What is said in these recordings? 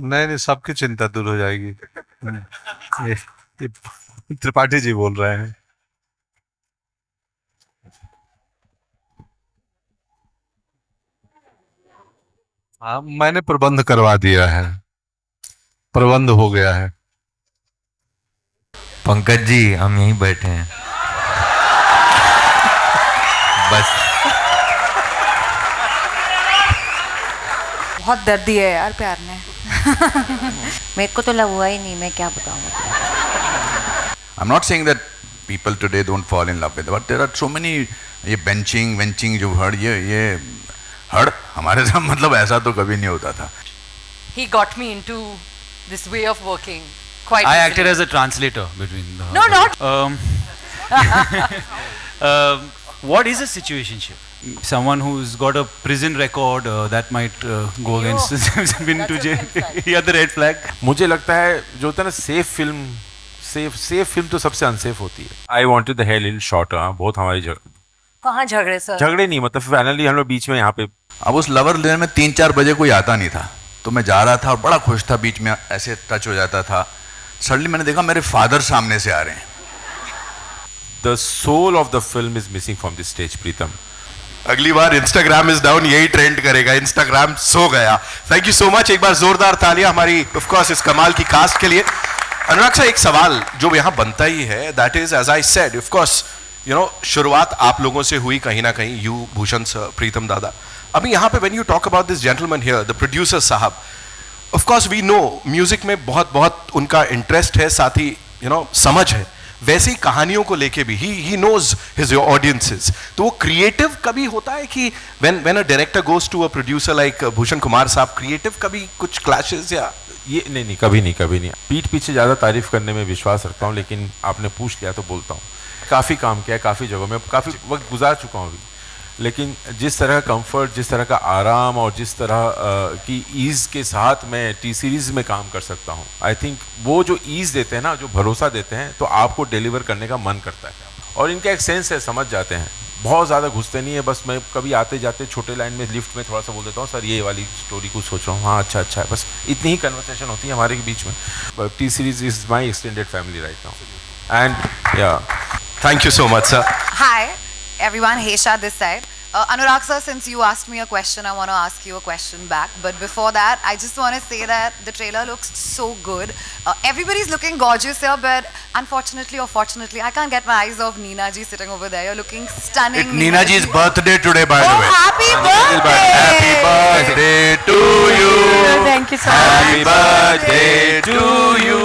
नहीं नहीं, सबकी चिंता दूर हो जाएगी। ये त्रिपाठी जी बोल रहे हैं। हाँ, मैंने प्रबंध करवा दिया है, प्रबंध हो गया है। पंकज जी हम यहीं बैठे हैं बस। बहुत दर्द दिया है यार प्यार ने। मेरे को तो लग हुआ ही नहीं, मैं क्या बताऊँ। I'm not saying that people today don't fall in love with, but there are so many ये बेंचिंग जो हड़ ये हड़ हमारे साथ मतलब ऐसा तो कभी नहीं होता था। He got me into this way of working quite I easily. acted as a translator between the. No, not. What is a situationship? Someone who's got a prison record that might go against been to jail. Yeah, the red flag. मुझे लगता है जो होता है ना safe film तो सबसे unsafe होती है। I wanted the hell in short. बहुत हमारी कहाँ झगड़े सर? झगड़े नहीं, मतलब फाइनली हम लोग बीच में यहाँ पे। अब उस लवर लेन में 3-4 बजे कोई आता नहीं था, तो मैं जा रहा था और बड़ा खुश था, बीच में ऐसे टच हो जाता था। सडनली मैंने देखा मेरे फादर सामने से आ रहे हैं। The soul of the film is missing from this stage Pritam. अगली बार इंस्टाग्राम इज डाउन यही ट्रेंड करेगा, इंस्टाग्राम सो गया। थैंक यू सो मच, एक बार जोरदार तालियां हमारी ऑफ कोर्स इस कमाल की कास्ट के लिए। अनुराग साहब, एक सवाल जो यहां बनता ही है, that is as I said, of course you know शुरुआत आप लोगों से हुई कहीं ना कहीं, यू भूषण सर, प्रीतम दादा। अभी यहां पे when you talk about this gentleman here, the producer साहब, of course we know music में बहुत बहुत उनका इंटरेस्ट है, साथ ही यू नो समझ है, वैसे ही कहानियों को लेके भी ही नोज हिज ऑडियंसेस। तो वो क्रिएटिव कभी होता है कि when a director goes to a producer like Bhushan Kumar sahab, creative कभी कुछ क्लैशेस या? ये नहीं, कभी नहीं। पीठ पीछे ज़्यादा तारीफ करने में विश्वास रखता हूँ, लेकिन आपने पूछ लिया तो बोलता हूँ। काफ़ी काम किया है, काफ़ी जगहों में, काफ़ी वक्त गुजार चुका हूँ अभी, लेकिन जिस तरह का कंफर्ट, जिस तरह का आराम और जिस तरह की ईज़ के साथ मैं टी सीरीज़ में काम कर सकता हूँ, आई थिंक वो जो ईज़ देते हैं ना, जो भरोसा देते हैं, तो आपको डिलीवर करने का मन करता है। और इनका एक सेंस है, समझ जाते हैं, बहुत ज़्यादा घुसते नहीं है। बस मैं कभी आते जाते छोटे लाइन में लिफ्ट में थोड़ा सा बोल देता हूँ, सर ये वाली स्टोरी कुछ सोच रहा हूँ, हाँ अच्छा है, बस इतनी ही कन्वर्सेशन होती है हमारे बीच में। T Series is my extended family right now and yeah thank you so much sir. Hi, everyone. Hesha this side. Anurag sir, since you asked me a question, I want to ask you a question back. But before that, I just want to say that the trailer looks so good. Everybody's looking gorgeous here, but unfortunately or fortunately, I can't get my eyes off Neena ji sitting over there. You're looking stunning. It's Neena ji's birthday today, by the Oh, way. happy birthday! Happy birthday to you. Thank you so much. Happy birthday to you.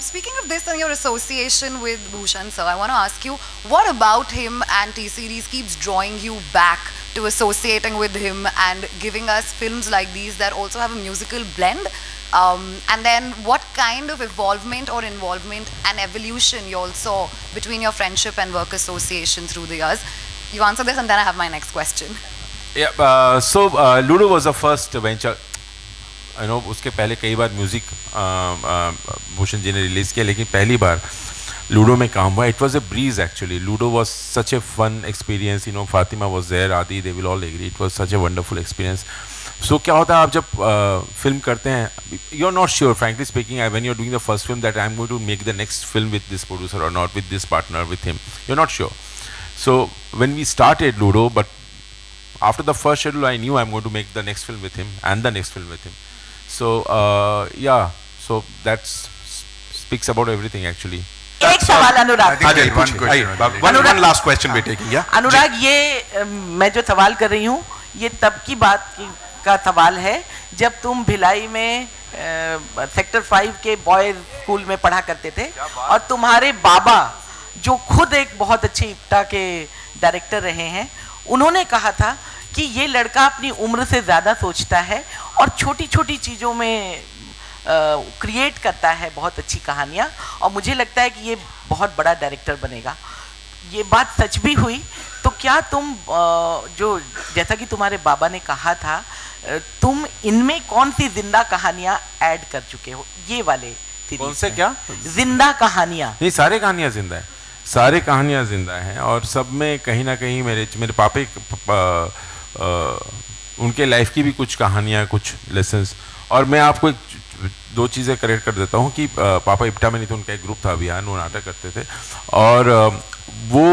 Speaking of this and your association with Bhushan sir, I want to ask you, what about him and T-Series keeps drawing you back to associating with him and giving us films like these that also have a musical blend? And then what kind of evolvement or involvement and evolution you all saw between your friendship and work association through the years? You answer this and then I have my next question. Yeah, so Ludo was the first venture. You know उसके पहले कई बार music Bhushan ji ने release किया, लेकिन पहली बार ludo में काम हुआ। It was a breeze actually. Ludo was such a fun experience, you know Fatima was there, Adi, they will all agree, it was such a wonderful experience. So क्या होता है, आप जब फिल्म करते हैं, you are not sure frankly speaking, when you are doing the first film that I am going to make the next film with this producer और not, with this partner, with him, you are not sure. So when we started Ludo, but after the first schedule I knew I am going to make the next film with him and the next film with him. So yeah, so that speaks about everything actually. एक सवाल अनुराग, one last question we're taking, yeah? अनुराग, ये मैं जो सवाल कर रही हूँ ये तब की बात का सवाल है जब तुम भिलाई में सेक्टर 5 के बॉयज स्कूल में पढ़ा करते थे और तुम्हारे बाबा जो खुद एक बहुत अच्छे इप्टा के डायरेक्टर रहे हैं, उन्होंने कहा था कि ये लड़का अपनी उम्र से ज़्यादा सोचता है और छोटी छोटी चीज़ों में क्रिएट करता है बहुत अच्छी कहानियाँ, और मुझे लगता है कि ये बहुत बड़ा डायरेक्टर बनेगा। ये बात सच भी हुई, तो क्या तुम जो जैसा कि तुम्हारे बाबा ने कहा था, तुम इनमें कौन सी जिंदा कहानियाँ ऐड कर चुके हो? ये वाले कौन से क्या जिंदा कहानियाँ? नहीं, सारे कहानियाँ जिंदा है, सारे कहानियाँ जिंदा हैं, और सब में कहीं ना कहीं मेरे पापे उनके लाइफ की भी कुछ कहानियाँ, कुछ लेसन्स। और मैं आपको दो चीज़ें करेक्ट कर देता हूँ कि पापा इप्टा में नहीं तो उनका एक ग्रुप था अभियान, वो नाटक करते थे और वो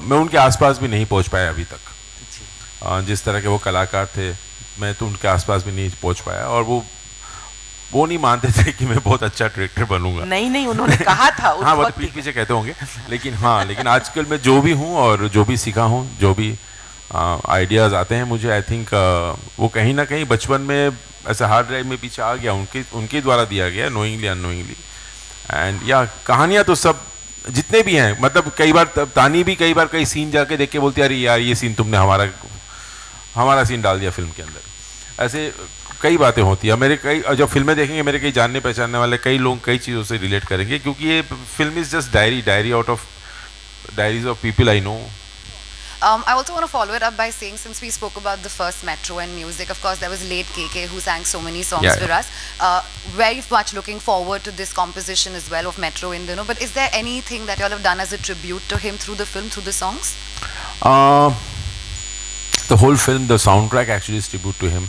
मैं उनके आसपास भी नहीं पहुँच पाया अभी तक। जिस तरह के वो कलाकार थे मैं तो उनके आसपास भी नहीं पहुँच पाया और वो नहीं मानते थे कि मैं बहुत अच्छा डायरेक्टर बनूंगा। नहीं उन्होंने कहा था उस हाँ वो तो वक्त पीछे पीछे कहते होंगे लेकिन आजकल मैं जो भी हूँ और जो भी सीखा हूँ, जो भी आइडियाज़ आते हैं मुझे, आई थिंक वो कहीं ना कहीं बचपन में ऐसा हार्ड ड्राइव में पीछे आ गया, उनके द्वारा दिया गया, नोइंगली अननोइंगली। एंड या कहानियाँ तो सब जितने भी हैं, मतलब कई बार तानी भी कई बार कई सीन जाके देख के बोलती है अरे यार ये सीन तुमने हमारा सीन डाल दिया फिल्म के अंदर। ऐसे कई बातें होती है। मेरे कई जब फिल्में देखेंगे मेरे कई जानने पहचानने वाले कई लोग कई चीज़ों से रिलेट करेंगे, क्योंकि ये film is just diary out of diaries of people I know. I also want to follow it up by saying, since we spoke about the first Metro and music, of course there was late KK who sang so many songs for us. Very much looking forward to this composition as well of Metro in Dino. But is there anything that you all have done as a tribute to him through the film, through the songs? The whole film, the soundtrack actually is tribute to him.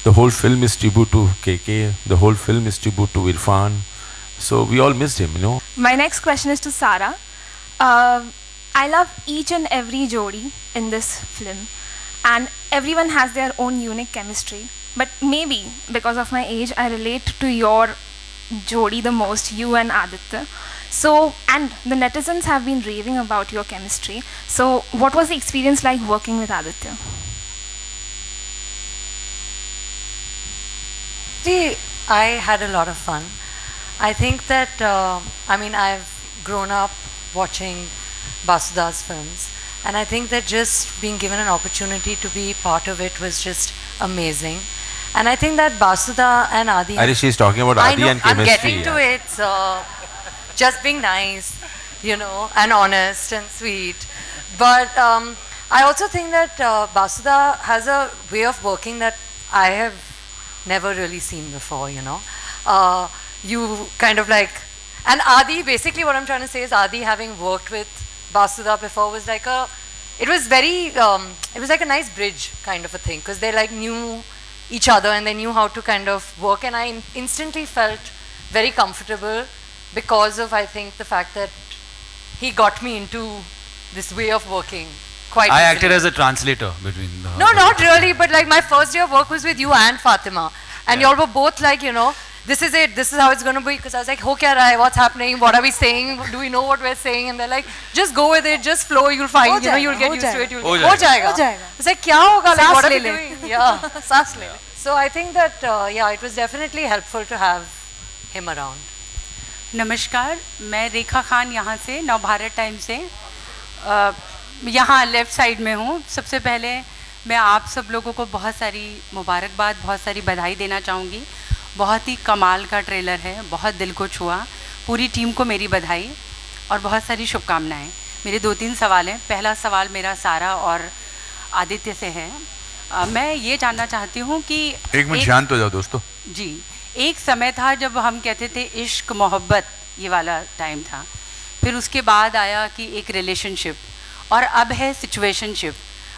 The whole film is tribute to KK. The whole film is tribute to Irfan. So we all missed him, you know. My next question is to Sara. I love each and every Jodi in this film, and everyone has their own unique chemistry. But maybe because of my age, I relate to your Jodi the most, you and Aditya. So, and the netizens have been raving about your chemistry. So, what was the experience like working with Aditya? See, I had a lot of fun. I think that, I've grown up watching Basuda's films, and I think that just being given an opportunity to be part of it was just amazing. And I think that Basuda and Adi... Ari, she's talking about Adi and chemistry. I'm getting to it, so just being nice, and honest and sweet. But I also think that Basuda has a way of working that I have never really seen before, you kind of like... And Adi, basically what I'm trying to say is Adi, having worked with Basuda before, was like it was like a nice bridge kind of a thing, because they like knew each other and they knew how to kind of work, and I instantly felt very comfortable because of, I think, the fact that he got me into this way of working quite I easily. acted as a translator between the... No, not really, but like my first day of work was with you and Fatima, and y'all were both like, this is it, this is how it's going to be, because I was like, ho kya raha hai, what's happening, what are we saying, do we know what we're saying, and they're like, just go with it, just flow, you'll find, you'll get used to it, Ho ho jayega. It's like, kya hoga, like, what are we doing? Yeah. Saas le le. So I think that, it was definitely helpful to have him around. नमस्कार, मैं रेखा खान यहाँ से Navbharat time से यहाँ left side में हूँ। सबसे पहले मैं आप सब लोगों को बहुत सारी मुबारकबाद, बहुत सारी बधाई देना चाहूँगी। बहुत ही कमाल का ट्रेलर है, बहुत दिल को छुआ। पूरी टीम को मेरी बधाई और बहुत सारी शुभकामनाएं। मेरे 2-3 सवाल हैं। पहला सवाल मेरा सारा और आदित्य से है। मैं ये जानना चाहती हूँ कि एक मिनट शांत हो जाओ दोस्तों जी। एक समय था जब हम कहते थे इश्क मोहब्बत, ये वाला टाइम था। फिर उसके बाद आया कि एक रिलेशनशिप, और अब है सिचुएशनशिप।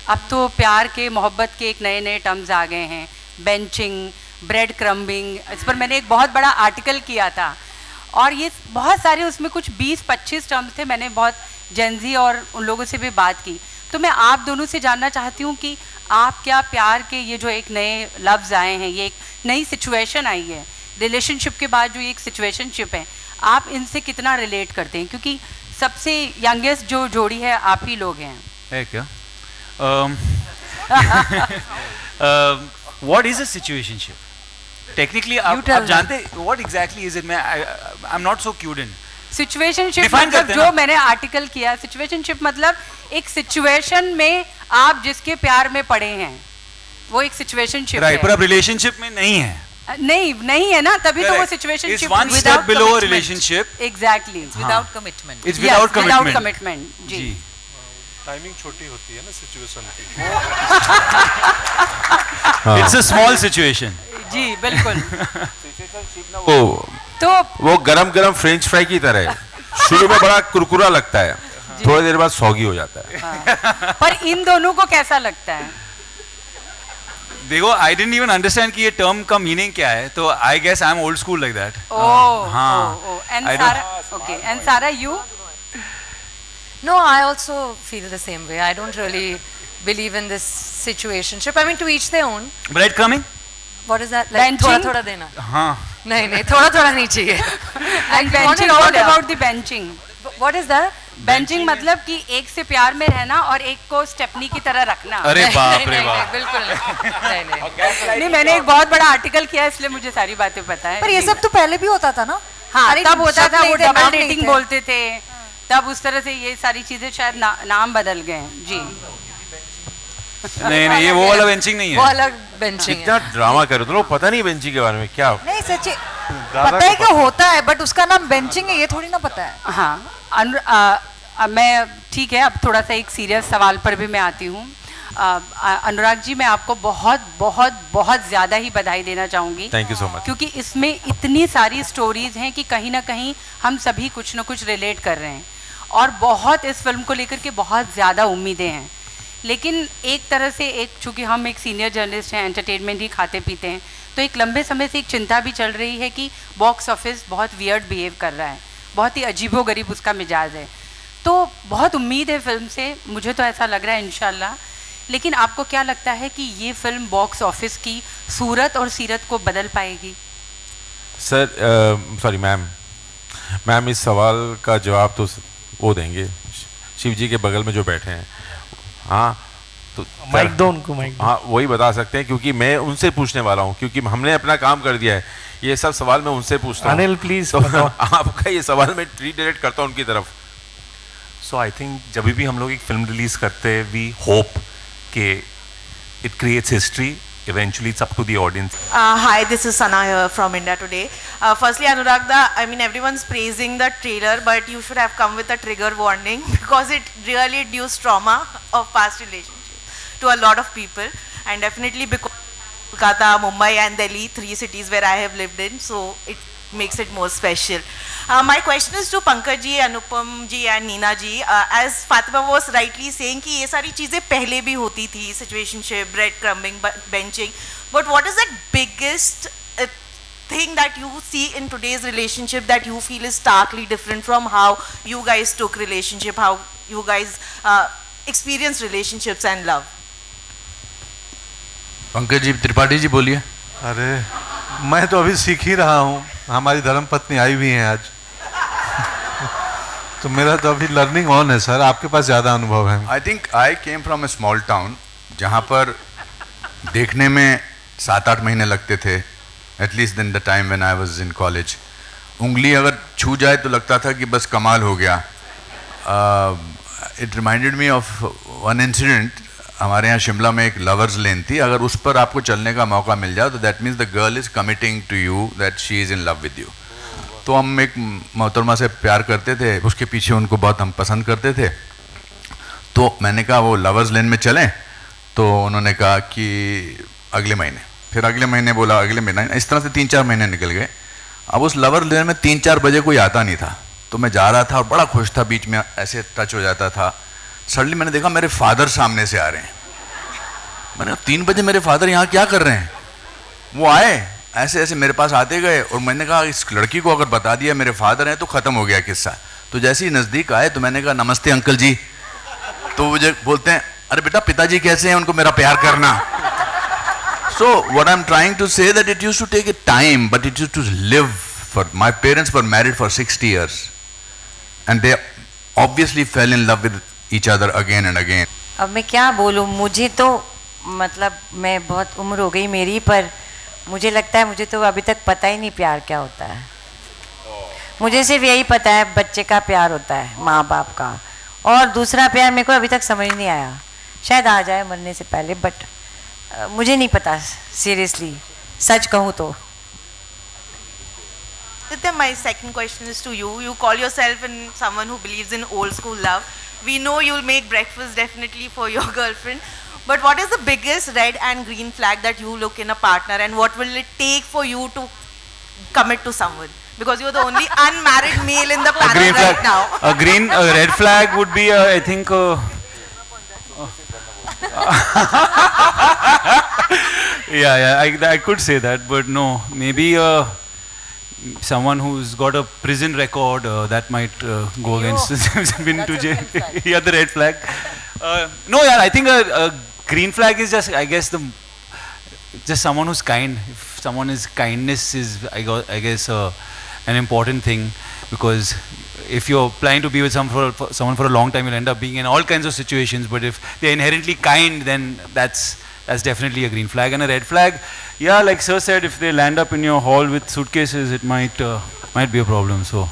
अब तो प्यार के, मोहब्बत के एक नए नए टर्म्स आ गए हैं, बेंचिंग, ब्रेड क्रम्बिंग। इस पर मैंने एक बहुत बड़ा आर्टिकल किया था, और ये बहुत सारे उसमें कुछ 20-25 टर्म्स थे। मैंने बहुत जेनजी और उन लोगों से भी बात की। तो मैं आप दोनों से जानना चाहती हूँ कि आप क्या प्यार के ये जो एक नए लफ्ज़ आए हैं, ये एक नई सिचुएशन आई है, रिलेशनशिप के बाद जो एक सिचुएशनशिप है, आप इनसे कितना रिलेट करते हैं? क्योंकि सबसे यंगेस्ट जो जोड़ी है आप ही लोग हैं। है क्या? What is a situationship? Technically, आप जानते what exactly is it? I'm not so cued in. Situationship मतलब जो मैंने आर्टिकल किया, सिचुएशनशिप मतलब एक सिचुएशन में आप जिसके प्यार में पड़े हैं, वो एक सिचुएशनशिप है। राइट, पर अब रिलेशनशिप में नहीं है। नहीं है ना, तभी तो वो situationship is one step below a relationship. Exactly. Without commitment. It's without commitment. Without commitment. Ji. Timing छोटी होती है ना सिचुएशन की। It's a small situation. जी बिल्कुल। वो गरम फ्रेंच फ्राई की तरह है। शुरू में बड़ा कुरकुरा लगता है, थोड़ी देर बाद सौगी हो जाता है। पर इन दोनों को कैसा लगता है? देखो I didn't even understand कि ये term का meaning क्या है, तो I guess I'm old school like that. हाँ. And I Sara, don't- okay. And Sara, you? No, I also feel the same way. I don't really believe in this situationship. I mean, to each their own. Breadcrumbing? What is that? Like Benching? थोड़ा देना. हाँ. नहीं, थोड़ा नहीं चाहिए. And benching, what about the benching? What is that? Benching मतलब कि एक से प्यार में रहना और एक को स्टेपनी की तरह रखना. अरे बाप रे बाप. बिल्कुल नहीं. नहीं, मैंने एक बहुत बड़ा आर्टिकल किया इसलिए मुझे सारी बातें पता है. पर ये सब तो पहले भी होता था ना. हाँ, तब होता था, वो डबल नाम नहीं डेटिंग थे. बोलते थे. तब उस तरह से ये सारी चीजें शायद नाम बदल गए हैं. जी. नहीं, ये वो वाला बेंचिंग नहीं वो है. अलग बेंचिंग इतना है. ड्रामा कर रहे हो, पता नहीं बेंचिंग के बारे में क्या. नहीं सच्ची पता है कि होता है, बट उसका नाम बेंचिंग है ये थोड़ी ना पता है. हाँ, अब मैं ठीक है, अब थोड़ा सा एक सीरियस सवाल पर भी मैं आती हूँ. अनुराग जी, मैं आपको बहुत बहुत बहुत ज़्यादा ही बधाई देना चाहूँगी. Thank you so much. क्योंकि इसमें इतनी सारी स्टोरीज हैं कि कहीं ना कहीं हम सभी कुछ ना कुछ रिलेट कर रहे हैं और बहुत इस फिल्म को लेकर के बहुत ज़्यादा उम्मीदें हैं. लेकिन एक तरह से चूँकि हम एक सीनियर जर्नलिस्ट हैं, एंटरटेनमेंट ही खाते पीते हैं, तो एक लंबे समय से एक चिंता भी चल रही है कि बॉक्स ऑफिस बहुत वियर्ड बिहेव कर रहा है, बहुत ही अजीबोगरीब उसका मिजाज है. तो बहुत उम्मीद है फिल्म से, मुझे तो ऐसा लग रहा है इंशाल्लाह. लेकिन आपको क्या लगता है कि ये फिल्म बॉक्स ऑफिस की सूरत और सीरत को बदल पाएगी? सर, सॉरी मैम, इस सवाल का जवाब तो वो देंगे शिव जी के बगल में जो बैठे हैं. हाँ, तो माइक दो उनको, माइक. हाँ, वही बता सकते हैं क्योंकि मैं उनसे पूछने वाला हूँ, क्योंकि हमने अपना काम कर दिया है. ये सब सवाल मैं उनसे पूछता हूँ. अनिल प्लीज. तो आपका ये सवाल मैं रीडायरेक्ट करता हूँ उनकी तरफ. सो आई थिंक जब भी हम लोग एक फिल्म रिलीज करते हैं, वी होप कि it creates history. Eventually, it's up to the audience. Hi, this is Sana here from India Today. Firstly, Anurag, I mean, everyone's praising the trailer, but you should have come with a trigger warning because it really induced trauma of past relationships to a lot of people, and definitely because Kolkata, Mumbai, and Delhi, 3 cities where I have lived in, so it makes it more special. My question is to Pankaj ji, Anupam ji, and Neena ji. As Fatima was rightly saying कि ये सारी चीजें पहले भी होती थी, situationship, breadcrumbing, benching. But what is the biggest thing that you see in today's relationship that you feel is starkly different from how you guys took relationship, how you guys experienced relationships and love? Pankaj ji, Tripathi ji बोलिए. अरे मैं तो अभी सीख ही रहा हूँ. हमारी धर्मपत्नी आई हुई हैं आज. तो मेरा तो अभी लर्निंग ऑन है सर. आपके पास ज़्यादा अनुभव है. I think I came from A small town जहाँ पर देखने में 7-8 महीने लगते थे, at least in the time when I was in college. उंगली अगर छू जाए तो लगता था कि बस कमाल हो गया. It reminded me of one incident. हमारे यहाँ शिमला में एक लवर्स लेन थी. अगर उस पर आपको चलने का मौका मिल जाए तो that means the girl is committing to you that she is in love with you. तो हम एक मोहतरमा से प्यार करते थे, उसके पीछे उनको बहुत हम पसंद करते थे. तो मैंने कहा वो लवर्स लेन में चलें, तो उन्होंने कहा कि अगले महीने. फिर अगले महीने बोला अगले महीने. इस तरह से 3-4 महीने निकल गए. अब उस लवर्स लेन में 3-4 बजे कोई आता नहीं था. तो मैं जा रहा था और बड़ा खुश था, बीच में ऐसे टच हो जाता था. सडनली मैंने देखा मेरे फादर सामने से आ रहे हैं. मैंने 3 बजे मेरे फादर यहाँ क्या कर रहे हैं. वो आए ऐसे ऐसे मेरे पास आते गए और मैंने कहा इस लड़की को अगर बता दिया मेरे फादर हैं तो ख़त्म हो गया किस्सा. तो जैसे ही नज़दीक आए तो मैंने कहा नमस्ते अंकल जी. तो मुझे बोलते हैं अरे बेटा पिताजी कैसे हैं, उनको मेरा प्यार करना. So what I am trying to say that it used to take a time but it used to live. For my parents were married for 60 years and they obviously fell in love with each other again and again. अब मैं क्या बोलूँ, मुझे तो मतलब मैं बहुत उम्र हो गई मेरी, पर मुझे लगता है मुझे तो अभी तक पता ही नहीं प्यार क्या होता है. मुझे सिर्फ यही पता है बच्चे का प्यार होता है, माँ बाप का, और दूसरा प्यार मेरे को अभी तक समझ नहीं आया. शायद आ जाए मरने से पहले, बट मुझे नहीं पता सीरियसली, सच कहूँ तो. Aditya, my second question is to you. You call yourself someone who believes in old school love. We know you'll make breakfast definitely for your girlfriend. But what is the biggest red and green flag that you look in a partner, and what will it take for you to commit to someone? Because you're the only unmarried male in the panel right now. A red flag would be, I think. Yeah, I could say that, but no, maybe someone who's got a prison record that might go against been to jail. Yeah, the red flag. No, yeah, I think a green flag is just, I guess, just someone who's kind. If someone is kindness is, I guess, an important thing, because if you're planning to be with someone for a long time, you'll end up being in all kinds of situations. But if they're inherently kind, then that's definitely a green flag. And a red flag, yeah, like Sir said, if they land up in your hall with suitcases, it might be a problem. So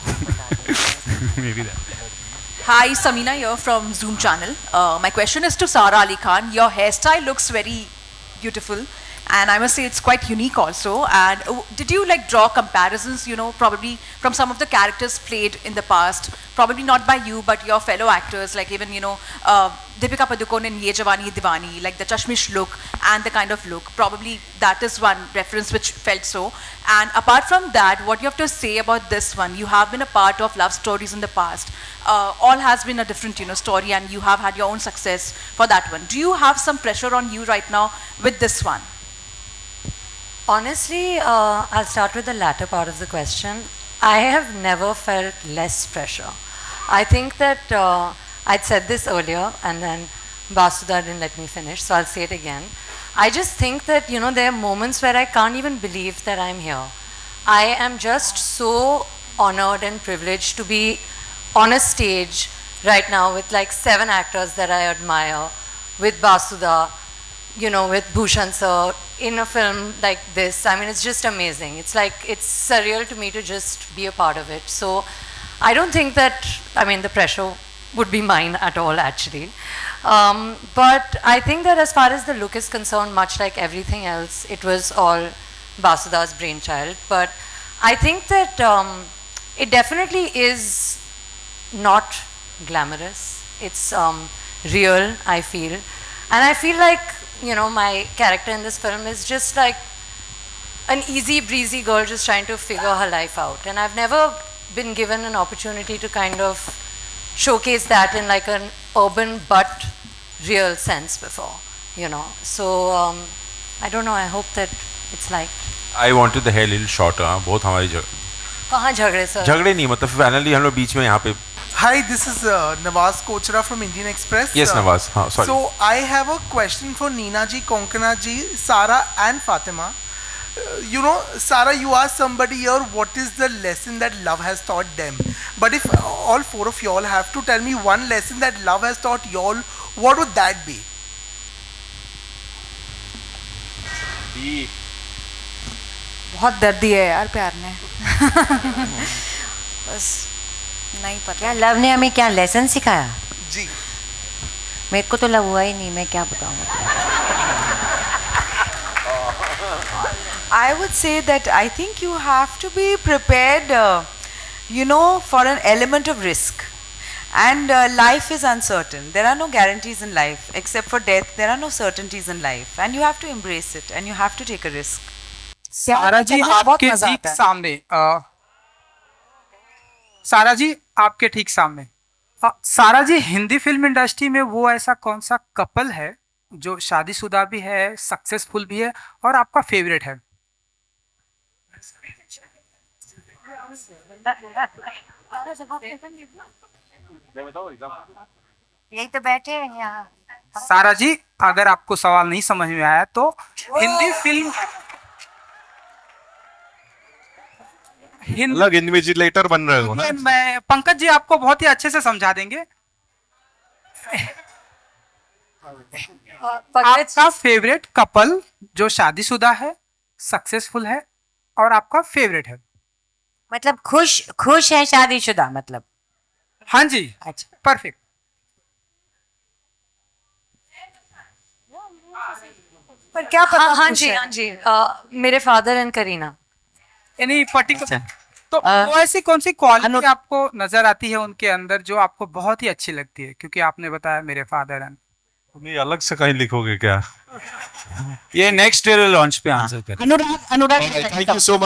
maybe that. Hi, Samina here from Zoom channel. My question is to Sara Ali Khan. Your hairstyle looks very beautiful, and I must say it's quite unique also. And did you like draw comparisons, you know, probably from some of the characters played in the past, probably not by you, but your fellow actors, like even, you know, Deepika Padukone in Ye Jawani Hai Diwani, like the Chashmish look and the kind of look, probably that is one reference which felt so. And apart from that, what you have to say about this one, you have been a part of love stories in the past. All has been a different, you know, story, and you have had your own success for that one. Do you have some pressure on you right now with this one? Honestly, I'll start with the latter part of the question. I have never felt less pressure. I think that I'd said this earlier, and then Basuda didn't let me finish, so I'll say it again. I just think that, you know, there are moments where I can't even believe that I'm here. I am just so honored and privileged to be on a stage right now with like 7 actors that I admire, with Basuda, you know, with Bhushan sir, in a film like this. I mean, it's just amazing. It's like, it's surreal to me to just be a part of it. So I don't think that, I mean, the pressure would be mine at all, actually. But I think that as far as the look is concerned, much like everything else, it was all Basuda's brainchild. But I think that it definitely is not glamorous. It's real, I feel. And I feel like, you know, my character in this film is just like an easy breezy girl just trying to figure her life out. And I've never been given an opportunity to kind of showcase that in like an urban but real sense before, you know. So I don't know, I hope that it's liked. I wanted the hair a little shorter. बहुत हमारी कहाँ झगड़े sir? झगड़े नहीं, मतलब finally हम लोग बीच में यहाँ पे. Hi, this is Nawaz Kochra from Indian Express. Yes, Nawaz. Sorry. So I have a question for Neena ji, Konkana ji, Sara and Fatima. You know, Sara, you asked somebody here what is the lesson that love has taught them. But if all 4 of y'all have to tell me one lesson that love has taught y'all, what would that be? बहुत दर्द दिया है यार प्यार ने. बस नहीं पता. क्या लव ने हमें क्या लेसन सिखाया? जी. मेरे को तो लव हुआ ही नहीं, मैं क्या बताऊँ. I would say that I think you have to be prepared, you know, for an element of risk. And life is uncertain. There are no guarantees in life. Except for death, there are no certainties in life. And you have to embrace it. And you have to take a risk. सारा जी आपके ठीक सामने सारा जी आपके ठीक सामने सारा जी, Hindi film industry में वो ऐसा कौन सा कपल है जो शादीशुदा भी है, सक्सेसफुल भी है और आपका फेवरेट है? यही तो बैठे हैं यहाँ. सारा जी, अगर आपको सवाल नहीं समझ में आया तो हिंदी फिल्म अलग इन्विजिलेटर बन रहे हो ना. मैं पंकज जी आपको बहुत ही अच्छे से समझा देंगे. आपका फेवरेट कपल जो शादीशुदा है, सक्सेसफुल है और आपका फेवरेट है, मतलब खुश है शादीशुदा मतलब. हाँ जी. अच्छा, परफेक्ट. पर क्या पता. हाँ जी, हाँ जी. मेरे फादर एंड करीना. यानी पर्टिकुलर तो वो ऐसी कौन सी क्वालिटी आपको नजर आती है उनके अंदर जो आपको बहुत ही अच्छी लगती है? क्योंकि आपने बताया मेरे फादर एंड. तुम अलग से कहीं लिखोगे क्या? ये नेक्स्ट ईयर लॉन्च पे आंसर करें. अनुराग, थैंक यू सो मच.